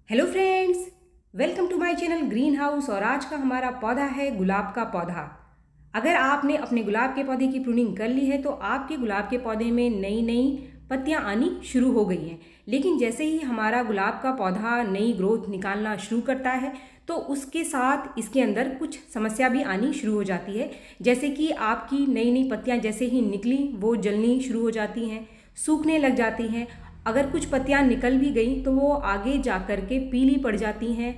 Hello friends, welcome to my channel Green House. और आज का हमारा पौधा है गुलाब का पौधा। अगर आपने अपने गुलाब के पौधे की प्रूनिंग कर ली है तो आपके गुलाब के पौधे में नई नई पत्तियां आनी शुरू हो गई हैं। लेकिन जैसे ही हमारा गुलाब का पौधा नई ग्रोथ निकालना शुरू करता है तो उसके साथ इसके अंदर कुछ समस्या भी आनी शुरू हो जाती है। जैसे कि आपकी नई नई पत्तियां जैसे ही निकली वो जलनी शुरू हो जाती हैं, सूखने लग जाती हैं। अगर कुछ पत्तियां निकल भी गई तो वो आगे जा कर के पीली पड़ जाती हैं।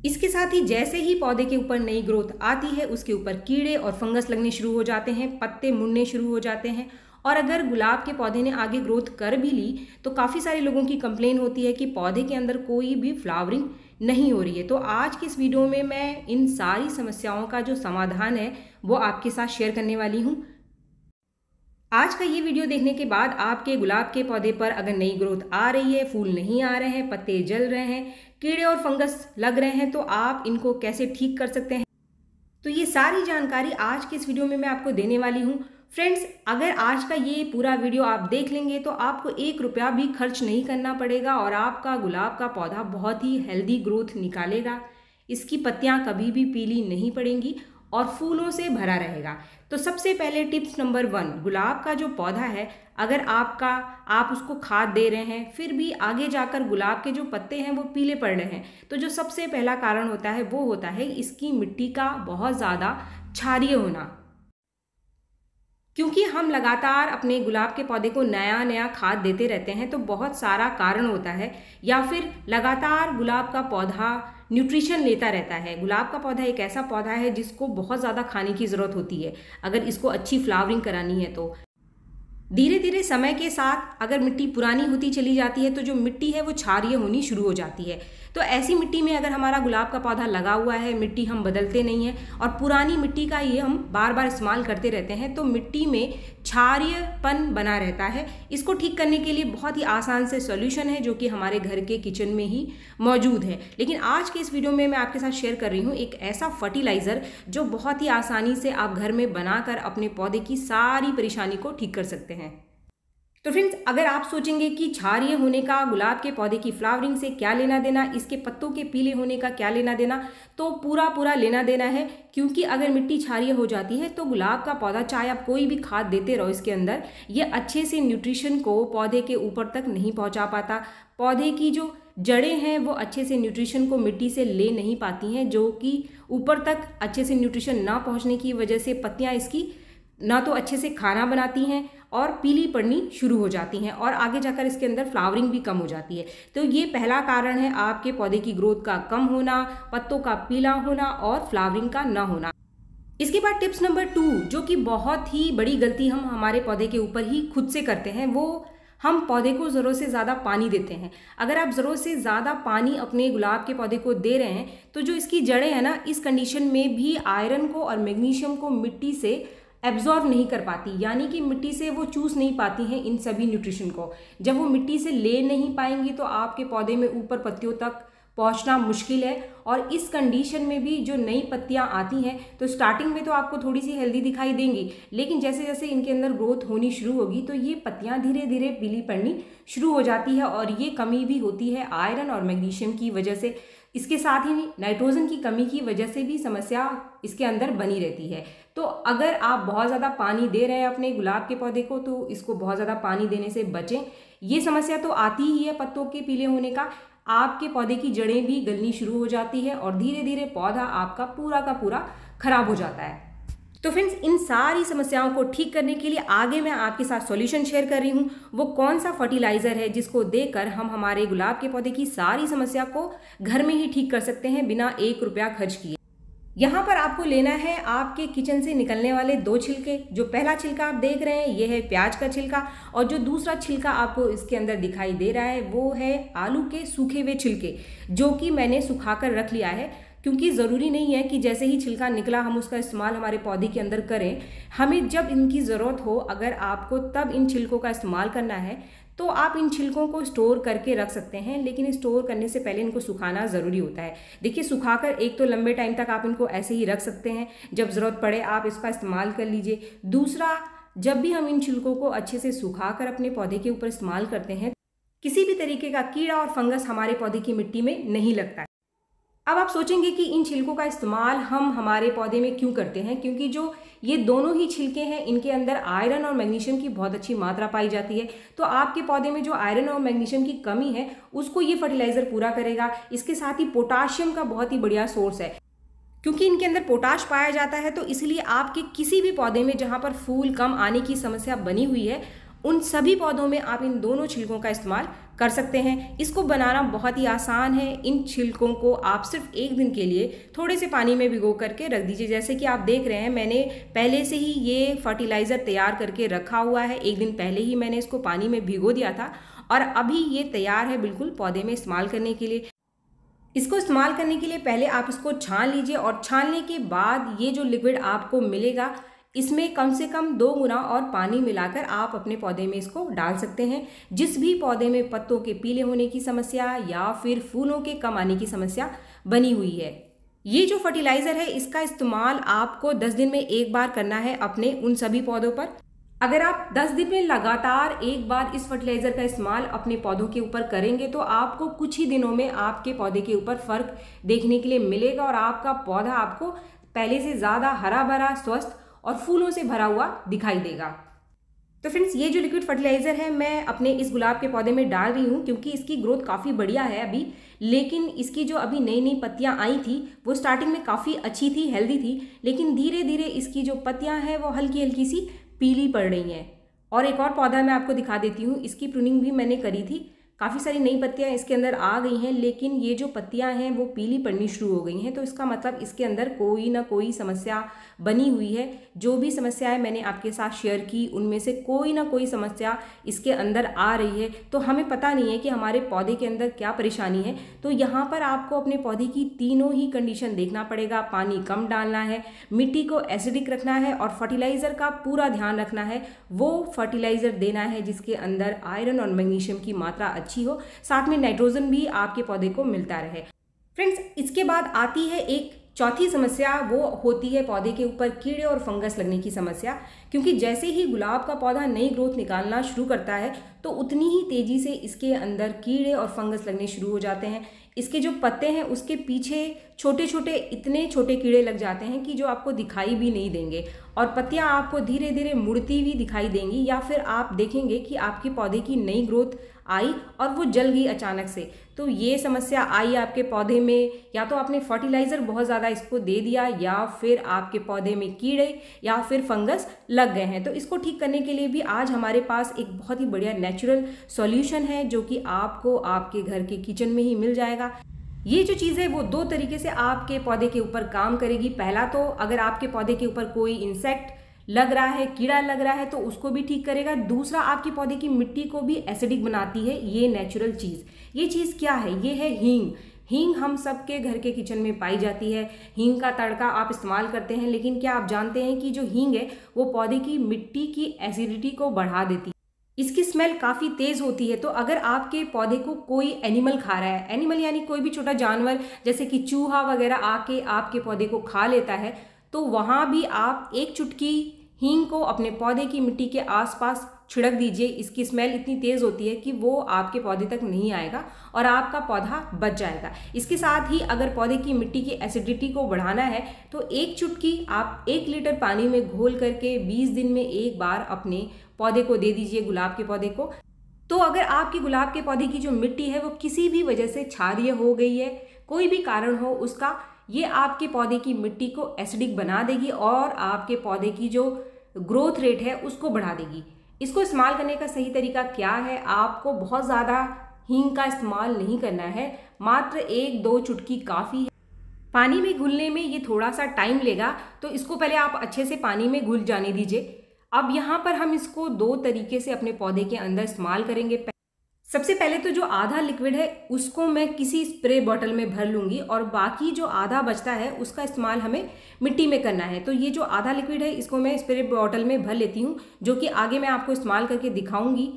इसके साथ ही जैसे ही पौधे के ऊपर नई ग्रोथ आती है उसके ऊपर कीड़े और फंगस लगने शुरू हो जाते हैं, पत्ते मुड़ने शुरू हो जाते हैं। और अगर गुलाब के पौधे ने आगे ग्रोथ कर भी ली तो काफ़ी सारे लोगों की कंप्लेन होती है कि पौधे के अंदर कोई भी फ्लावरिंग नहीं हो रही है। तो आज की इस वीडियो में मैं इन सारी समस्याओं का जो समाधान है वो आपके साथ शेयर करने वाली हूँ। आज का ये वीडियो देखने के बाद आपके गुलाब के पौधे पर अगर नई ग्रोथ आ रही है, फूल नहीं आ रहे हैं, पत्ते जल रहे हैं, कीड़े और फंगस लग रहे हैं तो आप इनको कैसे ठीक कर सकते हैं, तो ये सारी जानकारी आज के इस वीडियो में मैं आपको देने वाली हूँ। फ्रेंड्स, अगर आज का ये पूरा वीडियो आप देख लेंगे तो आपको 1 रुपया भी खर्च नहीं करना पड़ेगा और आपका गुलाब का पौधा बहुत ही हेल्दी ग्रोथ निकालेगा। इसकी पत्तियाँ कभी भी पीली नहीं पड़ेंगी और फूलों से भरा रहेगा। तो सबसे पहले टिप्स नंबर 1, गुलाब का जो पौधा है अगर आप उसको खाद दे रहे हैं फिर भी आगे जाकर गुलाब के जो पत्ते हैं वो पीले पड़ रहे हैं तो जो सबसे पहला कारण होता है वो होता है इसकी मिट्टी का बहुत ज़्यादा क्षारीय होना। क्योंकि हम लगातार अपने गुलाब के पौधे को नया नया खाद देते रहते हैं तो बहुत सारा कारण होता है, या फिर लगातार गुलाब का पौधा न्यूट्रिशन लेता रहता है। गुलाब का पौधा एक ऐसा पौधा है जिसको बहुत ज़्यादा खाने की ज़रूरत होती है अगर इसको अच्छी फ्लावरिंग करानी है। तो धीरे धीरे समय के साथ अगर मिट्टी पुरानी होती चली जाती है तो जो मिट्टी है वो क्षारीय होनी शुरू हो जाती है। तो ऐसी मिट्टी में अगर हमारा गुलाब का पौधा लगा हुआ है, मिट्टी हम बदलते नहीं हैं और पुरानी मिट्टी का ये हम बार बार इस्तेमाल करते रहते हैं तो मिट्टी में क्षारीयपन बना रहता है। इसको ठीक करने के लिए बहुत ही आसान से सॉल्यूशन है जो कि हमारे घर के किचन में ही मौजूद है। लेकिन आज के इस वीडियो में मैं आपके साथ शेयर कर रही हूँ एक ऐसा फर्टिलाइज़र जो बहुत ही आसानी से आप घर में बनाकर अपने पौधे की सारी परेशानी को ठीक कर सकते हैं। तो फ्रेंड्स, अगर आप सोचेंगे कि क्षारीय होने का गुलाब के पौधे की फ्लावरिंग से क्या लेना देना, इसके पत्तों के पीले होने का क्या लेना देना, तो पूरा लेना देना है। क्योंकि अगर मिट्टी क्षारीय हो जाती है तो गुलाब का पौधा चाहे आप कोई भी खाद देते रहो इसके अंदर, ये अच्छे से न्यूट्रिशन को पौधे के ऊपर तक नहीं पहुंचा पाता। पौधे की जो जड़ें हैं वो अच्छे से न्यूट्रिशन को मिट्टी से ले नहीं पाती हैं, जो कि ऊपर तक अच्छे से न्यूट्रिशन ना पहुँचने की वजह से पत्तियाँ इसकी ना तो अच्छे से खाना बनाती हैं और पीली पड़नी शुरू हो जाती हैं और आगे जाकर इसके अंदर फ्लावरिंग भी कम हो जाती है। तो ये पहला कारण है आपके पौधे की ग्रोथ का कम होना, पत्तों का पीला होना और फ्लावरिंग का ना होना। इसके बाद टिप्स नंबर 2, जो कि बहुत ही बड़ी गलती हम हमारे पौधे के ऊपर ही खुद से करते हैं, वो हम पौधे को ज़रूरत से ज़्यादा पानी देते हैं। अगर आप ज़रूरत से ज़्यादा पानी अपने गुलाब के पौधे को दे रहे हैं तो जो इसकी जड़ें हैं ना, इस कंडीशन में भी आयरन को और मैग्नीशियम को मिट्टी से एब्जॉर्ब नहीं कर पाती, यानी कि मिट्टी से वो चूस नहीं पाती हैं इन सभी न्यूट्रिशन को। जब वो मिट्टी से ले नहीं पाएंगी तो आपके पौधे में ऊपर पत्तियों तक पहुंचना मुश्किल है। और इस कंडीशन में भी जो नई पत्तियां आती हैं तो स्टार्टिंग में तो आपको थोड़ी सी हेल्दी दिखाई देंगी, लेकिन जैसे जैसे इनके अंदर ग्रोथ होनी शुरू होगी तो ये पत्तियां धीरे धीरे पीली पड़नी शुरू हो जाती है और ये कमी भी होती है आयरन और मैग्नीशियम की वजह से। इसके साथ ही नाइट्रोजन की कमी की वजह से भी समस्या इसके अंदर बनी रहती है। तो अगर आप बहुत ज़्यादा पानी दे रहे हैं अपने गुलाब के पौधे को तो इसको बहुत ज़्यादा पानी देने से बचें। ये समस्या तो आती ही है पत्तों के पीले होने का, आपके पौधे की जड़ें भी गलनी शुरू हो जाती है और धीरे धीरे पौधा आपका पूरा का पूरा खराब हो जाता है। तो फ्रेंड्स, इन सारी समस्याओं को ठीक करने के लिए आगे मैं आपके साथ सॉल्यूशन शेयर कर रही हूँ। वो कौन सा फर्टिलाइज़र है जिसको देकर हम हमारे गुलाब के पौधे की सारी समस्या को घर में ही ठीक कर सकते हैं बिना 1 रुपया खर्च किए। यहाँ पर आपको लेना है आपके किचन से निकलने वाले 2 छिलके। जो पहला छिलका आप देख रहे हैं ये है प्याज का छिलका और जो दूसरा छिलका आपको इसके अंदर दिखाई दे रहा है वो है आलू के सूखे हुए छिलके, जो कि मैंने सुखाकर रख लिया है। क्योंकि ज़रूरी नहीं है कि जैसे ही छिलका निकला हम उसका इस्तेमाल हमारे पौधे के अंदर करें। हमें जब इनकी ज़रूरत हो, अगर आपको तब इन छिलकों का इस्तेमाल करना है तो आप इन छिलकों को स्टोर करके रख सकते हैं, लेकिन स्टोर करने से पहले इनको सुखाना ज़रूरी होता है। देखिए, सुखाकर एक तो लंबे टाइम तक आप इनको ऐसे ही रख सकते हैं, जब ज़रूरत पड़े आप इसका इस्तेमाल कर लीजिए। दूसरा, जब भी हम इन छिलकों को अच्छे से सुखाकर अपने पौधे के ऊपर इस्तेमाल करते हैं किसी भी तरीके का कीड़ा और फंगस हमारे पौधे की मिट्टी में नहीं लगता है। अब आप सोचेंगे कि इन छिलकों का इस्तेमाल हम हमारे पौधे में क्यों करते हैं, क्योंकि जो ये दोनों ही छिलके हैं इनके अंदर आयरन और मैग्नीशियम की बहुत अच्छी मात्रा पाई जाती है। तो आपके पौधे में जो आयरन और मैग्नीशियम की कमी है उसको ये फर्टिलाइजर पूरा करेगा। इसके साथ ही पोटाशियम का बहुत ही बढ़िया सोर्स है, क्योंकि इनके अंदर पोटाश पाया जाता है। तो इसलिए आपके किसी भी पौधे में जहाँ पर फूल कम आने की समस्या बनी हुई है उन सभी पौधों में आप इन दोनों छिलकों का इस्तेमाल कर सकते हैं। इसको बनाना बहुत ही आसान है। इन छिलकों को आप सिर्फ एक दिन के लिए थोड़े से पानी में भिगो करके रख दीजिए। जैसे कि आप देख रहे हैं मैंने पहले से ही ये फर्टिलाइज़र तैयार करके रखा हुआ है। एक दिन पहले ही मैंने इसको पानी में भिगो दिया था और अभी ये तैयार है बिल्कुल पौधे में इस्तेमाल करने के लिए। इसको इस्तेमाल करने के लिए पहले आप इसको छान लीजिए और छानने के बाद ये जो लिक्विड आपको मिलेगा इसमें कम से कम 2 गुना और पानी मिलाकर आप अपने पौधे में इसको डाल सकते हैं। जिस भी पौधे में पत्तों के पीले होने की समस्या या फिर फूलों के कम आने की समस्या बनी हुई है, ये जो फर्टिलाइज़र है इसका इस्तेमाल आपको 10 दिन में एक बार करना है अपने उन सभी पौधों पर। अगर आप 10 दिन में लगातार एक बार इस फर्टिलाइज़र का इस्तेमाल अपने पौधों के ऊपर करेंगे तो आपको कुछ ही दिनों में आपके पौधे के ऊपर फ़र्क देखने के लिए मिलेगा और आपका पौधा आपको पहले से ज़्यादा हरा भरा, स्वस्थ और फूलों से भरा हुआ दिखाई देगा। तो फ्रेंड्स, ये जो लिक्विड फर्टिलाइज़र है मैं अपने इस गुलाब के पौधे में डाल रही हूँ क्योंकि इसकी ग्रोथ काफ़ी बढ़िया है अभी। लेकिन इसकी जो अभी नई नई पत्तियाँ आई थी वो स्टार्टिंग में काफ़ी अच्छी थी, हेल्दी थी, लेकिन धीरे धीरे इसकी जो पत्तियाँ हैं वो हल्की हल्की सी पीली पड़ रही हैं। और एक और पौधा मैं आपको दिखा देती हूँ, इसकी प्रूनिंग भी मैंने करी थी। काफ़ी सारी नई पत्तियां इसके अंदर आ गई हैं, लेकिन ये जो पत्तियां हैं वो पीली पड़नी शुरू हो गई हैं। तो इसका मतलब इसके अंदर कोई ना कोई समस्या बनी हुई है। जो भी समस्याएं मैंने आपके साथ शेयर की उनमें से कोई ना कोई समस्या इसके अंदर आ रही है। तो हमें पता नहीं है कि हमारे पौधे के अंदर क्या परेशानी है। तो यहाँ पर आपको अपने पौधे की तीनों ही कंडीशन देखना पड़ेगा। पानी कम डालना है, मिट्टी को एसिडिक रखना है और फर्टिलाइज़र का पूरा ध्यान रखना है। वो फर्टिलाइज़र देना है जिसके अंदर आयरन और मैग्नीशियम की मात्रा अच्छी हो, साथ में नाइट्रोजन भी आपके पौधे को मिलता रहे। फ्रेंड्स, इसके बाद आती है एक चौथी समस्या, वो होती है पौधे के ऊपर कीड़े और फंगस लगने की समस्या। क्योंकि जैसे ही गुलाब का पौधा नई ग्रोथ निकालना शुरू करता है तो उतनी ही तेज़ी से इसके अंदर कीड़े और फंगस लगने शुरू हो जाते हैं। इसके जो पत्ते हैं उसके पीछे छोटे छोटे इतने छोटे कीड़े लग जाते हैं कि जो आपको दिखाई भी नहीं देंगे और पत्तियां आपको धीरे धीरे मुड़ती हुई दिखाई देंगी, या फिर आप देखेंगे कि आपके पौधे की नई ग्रोथ आई और वो जल गई अचानक से। तो ये समस्या आई आपके पौधे में, या तो आपने फर्टिलाइज़र बहुत ज़्यादा इसको दे दिया या फिर आपके पौधे में कीड़े या फिर फंगस लग गए हैं। तो इसको ठीक करने के लिए भी आज हमारे पास एक बहुत ही बढ़िया नेचुरल सॉल्यूशन है जो कि आपको आपके घर के किचन में ही मिल जाएगा। ये जो चीज़ है वो 2 तरीके से आपके पौधे के ऊपर काम करेगी। पहला तो अगर आपके पौधे के ऊपर कोई इंसेक्ट लग रहा है, कीड़ा लग रहा है, तो उसको भी ठीक करेगा। दूसरा, आपके पौधे की मिट्टी को भी एसिडिक बनाती है ये नेचुरल चीज़। ये चीज़ क्या है? ये है हींग। हींग हम सबके घर के किचन में पाई जाती है। हींग का तड़का आप इस्तेमाल करते हैं, लेकिन क्या आप जानते हैं कि जो हींग है वो पौधे की मिट्टी की एसिडिटी को बढ़ा देती है। इसकी स्मेल काफ़ी तेज़ होती है। तो अगर आपके पौधे को कोई एनिमल खा रहा है, एनिमल यानी कोई भी छोटा जानवर जैसे कि चूहा वगैरह आके आपके पौधे को खा लेता है, तो वहाँ भी आप 1 चुटकी हींग को अपने पौधे की मिट्टी के आसपास छिड़क दीजिए। इसकी स्मेल इतनी तेज़ होती है कि वो आपके पौधे तक नहीं आएगा और आपका पौधा बच जाएगा। इसके साथ ही अगर पौधे की मिट्टी की एसिडिटी को बढ़ाना है तो 1 चुटकी आप 1 लीटर पानी में घोल करके 20 दिन में एक बार अपने पौधे को दे दीजिए, गुलाब के पौधे को। तो अगर आपकी गुलाब के पौधे की जो मिट्टी है वो किसी भी वजह से क्षारीय हो गई है, कोई भी कारण हो उसका, ये आपके पौधे की मिट्टी को एसिडिक बना देगी और आपके पौधे की जो ग्रोथ रेट है उसको बढ़ा देगी। इसको इस्तेमाल करने का सही तरीका क्या है? आपको बहुत ज़्यादा हींग का इस्तेमाल नहीं करना है, मात्र 1-2 चुटकी काफ़ी है। पानी में घुलने में ये थोड़ा सा टाइम लेगा, तो इसको पहले आप अच्छे से पानी में घुल जाने दीजिए। अब यहाँ पर हम इसको 2 तरीके से अपने पौधे के अंदर इस्तेमाल करेंगे। सबसे पहले तो जो आधा लिक्विड है उसको मैं किसी स्प्रे बॉटल में भर लूँगी और बाकी जो आधा बचता है उसका इस्तेमाल हमें मिट्टी में करना है। तो ये जो आधा लिक्विड है इसको मैं स्प्रे बॉटल में भर लेती हूँ, जो कि आगे मैं आपको इस्तेमाल करके दिखाऊंगी।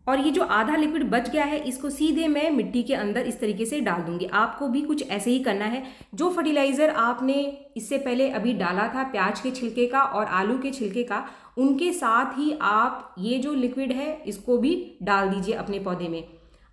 और ये जो आधा लिक्विड बच गया है इसको सीधे मैं मिट्टी के अंदर इस तरीके से डाल दूंगी। आपको भी कुछ ऐसे ही करना है। जो फर्टिलाइज़र आपने इससे पहले अभी डाला था प्याज के छिलके का और आलू के छिलके का, उनके साथ ही आप ये जो लिक्विड है इसको भी डाल दीजिए अपने पौधे में।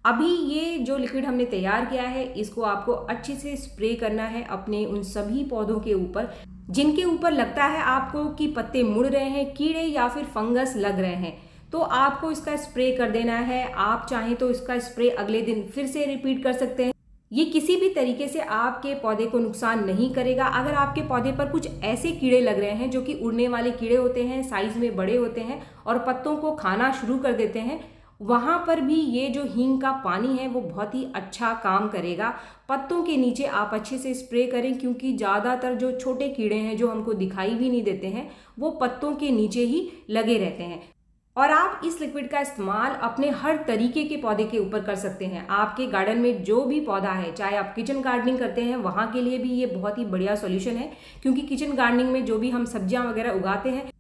अभी ये जो लिक्विड हमने तैयार किया है इसको आपको अच्छे से स्प्रे करना है अपने उन सभी पौधों के ऊपर जिनके ऊपर लगता है आपको कि पत्ते मुड़ रहे हैं, कीड़े या फिर फंगस लग रहे हैं। तो आपको इसका स्प्रे कर देना है। आप चाहें तो इसका स्प्रे अगले दिन फिर से रिपीट कर सकते हैं। ये किसी भी तरीके से आपके पौधे को नुकसान नहीं करेगा। अगर आपके पौधे पर कुछ ऐसे कीड़े लग रहे हैं जो कि उड़ने वाले कीड़े होते हैं, साइज में बड़े होते हैं और पत्तों को खाना शुरू कर देते हैं, वहाँ पर भी ये जो हींग का पानी है वो बहुत ही अच्छा काम करेगा। पत्तों के नीचे आप अच्छे से स्प्रे करें, क्योंकि ज़्यादातर जो छोटे कीड़े हैं जो हमको दिखाई भी नहीं देते हैं वो पत्तों के नीचे ही लगे रहते हैं। और आप इस लिक्विड का इस्तेमाल अपने हर तरीके के पौधे के ऊपर कर सकते हैं। आपके गार्डन में जो भी पौधा है, चाहे आप किचन गार्डनिंग करते हैं वहाँ के लिए भी ये बहुत ही बढ़िया सॉल्यूशन है, क्योंकि किचन गार्डनिंग में जो भी हम सब्जियाँ वगैरह उगाते हैं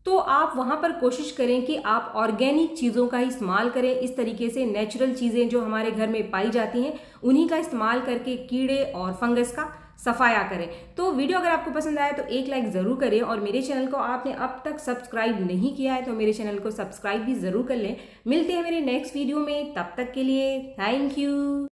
तो आप वहाँ पर कोशिश करें कि आप ऑर्गेनिक चीज़ों का ही इस्तेमाल करें। इस तरीके से नेचुरल चीज़ें जो हमारे घर में पाई जाती हैं उन्हीं का इस्तेमाल करके कीड़े और फंगस का सफाया करें। तो वीडियो अगर आपको पसंद आया तो एक लाइक ज़रूर करें, और मेरे चैनल को आपने अब तक सब्सक्राइब नहीं किया है तो मेरे चैनल को सब्सक्राइब भी ज़रूर कर लें। मिलते हैं मेरे नेक्स्ट वीडियो में, तब तक के लिए थैंक यू।